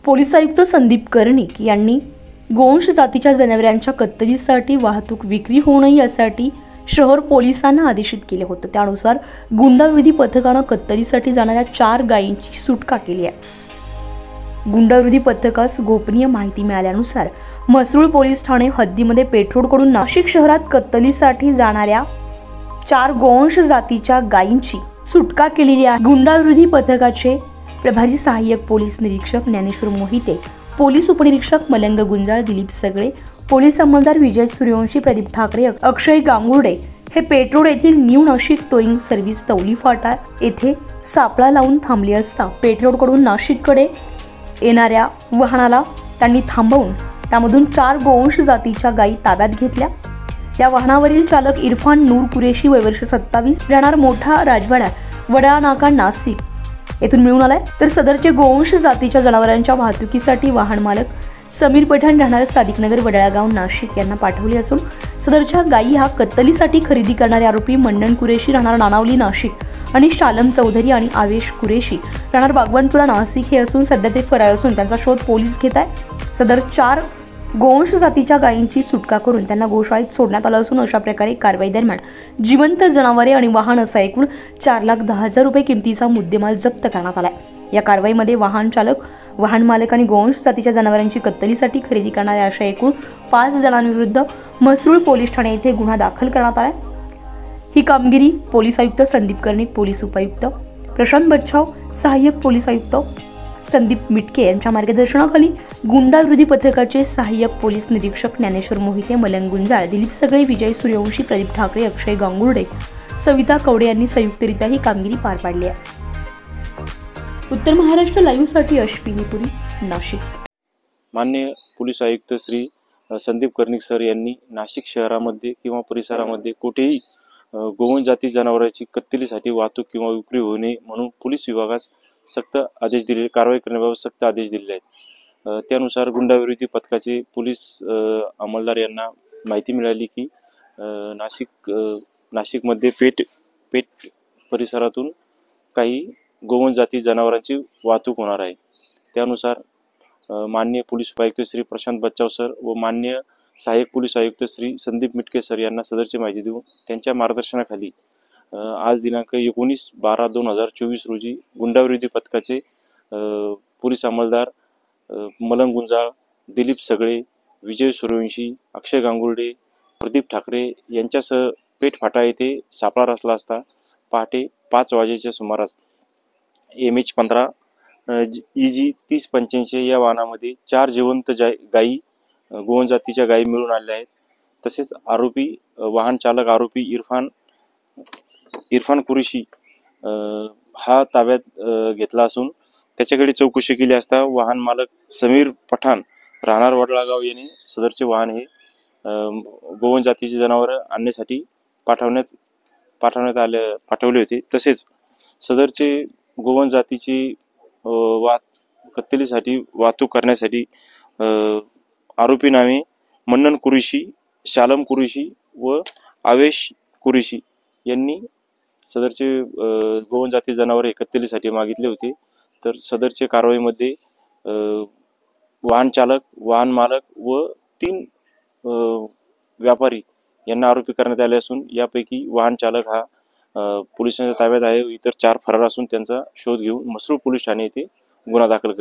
Police आयुक्त संदीप कर्णिक यांनी गोवंश जातीच्या जनावरांच्या कत्तलीसाठी वाहतूक विक्री होऊ नये यासाठी शहर पोलिसांना आदेशित केले होते। त्यानुसार गुंडाविरोधी पथकाने कत्तलीसाठी जाणाऱ्या 4 गायींची सुटका केली आहे। गुंडाविरोधी पथकास गोपनीय माहिती मिळाल्यानुसार म्हसरूळ पोलीस ठाणे हद्दीमध्ये पेठरोडकडून नाशिक शहरात कत्तलीसाठी जाणाऱ्या 4 गोवंश जातीच्या गायींची सुटका केलेली आहे। गुंडाविरोधी पथकाचे प्रभारी सहाय्यक पोलीस निरीक्षक ज्ञानेश्वर मोहिते, पोलीस उपनिरीक्षक मलंग गुंजाळ, दिलीप सगळे, पोलीस अंमलदार विजय सूर्यवंशी, प्रदीप ठाकरे, अक्षय गांगुर्डे हे पेठरोड येथील न्यू नाशिक टोईंग सर्व्हिस तौली फाटा येथे सापळा लावून थांबले असता पेठरोडकडून नाशिककडे येणाऱ्या वाहनाला त्यांनी थांबवून त्यामधून 4 गोवंश जातीच्या गायी ताब्यात घेतल्या। या वाहनावरील चालक इरफान नूर कुरेशी, वय वर्ष 27, राहणार मोठा राजवाडा, वडाळा नाका, नाशिक येथून मिळून आलाय। तर सदरचे गोवंश जातीच्या जनावरांच्या वाहतुकीसाठी वाहन मालक समीर पठाण, राहणार सादिकनगर, वडाळागाव, नाशिक यांना पाठवले असून सदरच्या गायी हा कत्तलीसाठी खरेदी करणारे आरोपी मंडन कुरेशी, राहणार नानावली, नाशिक आणि शालम चौधरी आणि आवेश कुरेशी, राहणार बागवानपुरा, नाशिक हे असून सध्या ते फरार असून त्यांचा शोध पोलीस घेत आहे। सदर 4 गोवंश जातीच्या गायींची सुटका करून त्यांना गोशाळेत सोडण्यात आलं असून अशा प्रकारे कारवाई दरम्यान जिवंत जनावरे आणि वाहन असा एकूण 4,10,000 रुपये किमतीचा मुद्देमाल जप्त करण्यात आलाय। या कारवाईमध्ये वाहन चालक, वाहन मालक आणि गोवंश जातीच्या जनावरांची कत्तलीसाठी खरेदी करणाऱ्या अशा एकूण 5 जणांविरुद्ध म्हसरूळ पोलीस ठाणे येथे गुन्हा दाखल करण्यात आला। ही कामगिरी पोलीस आयुक्त संदीप कर्णिक, पोलीस उपायुक्त प्रशांत बच्छाव, सहाय्यक पोलीस आयुक्त संदीप मिटके यांच्या मार्गदर्शनाखाली गुंडाविरोधी पथकाचे सहाय्यक पोलीस निरीक्षक ज्ञानेश्वर मोहिते, मलंग गुंजाळ, दिलीप सगळे, विजय सूर्यवंशी, प्रदीप ठाकरे, अक्षय गांगुर्डे, सविता कवडे यांनी संयुक्तरित्या ही कामगिरी पार पाडली आहे। उत्तर महाराष्ट्र लाईव्ह साठी अश्विनी पुरी, नाशिक। माननीय पोलीस आयुक्त श्री संदीप कर्णिक सर यांनी नाशिक शहरामध्ये किंवा परिसरामध्ये कुठेही गोवंश जाती जनावरांची कत्तलीसाठी वाहतूक किंवा विक्री होऊ नये म्हणून पोलीस विभागास सक्त आदेश दिले, कारवाई करण्याबाबत सक्त आदेश दिलेले आहेत। त्यानुसार गुंडाविरोधी पथकाचे पोलीस अंमलदार यांना माहिती मिळाली की नाशिकमध्ये पेठ परिसरातून काही गोवंश जाती जनावरांची वाहतूक होणार आहे। त्यानुसार माननीय पोलीस उपायुक्त श्री प्रशांत बच्छाव सर व माननीय सहाय्यक पोलीस आयुक्त श्री संदीप मिटके सर यांना सदरची माहिती देऊन त्यांच्या मार्गदर्शनाखाली आज दिनांक 19/12/2024 रोजी गुंडाविरोधी पथकाचे पोलीस अंमलदार मलंग गुंजाळ, दिलीप सगळे, विजय सूर्यवंशी, अक्षय गांगुर्डे, प्रदीप ठाकरे यांच्यासह पेठ फाटा येथे सापळा रचला असता पहाटे 5 वाजेच्या सुमारास MH15 EG 3085 या वाहनामध्ये 4 जिवंत गायी गोवंश जातीच्या गायी मिळून आल्या आहेत। तसेच आरोपी वाहन चालक आरोपी इरफान कुरेशी हा ताब्यात घेतला असून त्याच्याकडे चौकशी केली असता वाहन मालक समीर पठाण, राहणार वडाळागाव यांनी सदरचे वाहन हे गोवंश जातीचे जनावर आणण्यासाठी पाठवले होते। तसेच सदरचे गोवंश जातीची कत्तलीसाठी वाहतूक करण्यासाठी आरोपी नावे मंडन कुरेशी, शालम कुरेशी व आवेश कुरेशी यांनी सदरचे गोवंश जाती जनावरे कत्तलीसाठी मागितले होते। तर सदरच्या कारवाईमध्ये वाहन चालक, वाहन मालक व 3 व्यापारी यांना आरोपी करण्यात आले असून यापैकी वाहन चालक हा पोलिसांच्या ताब्यात आहे। इतर 4 फरार असून त्यांचा शोध घेऊन म्हसरूळ पोलीस ठाणे येथे गुन्हा दाखल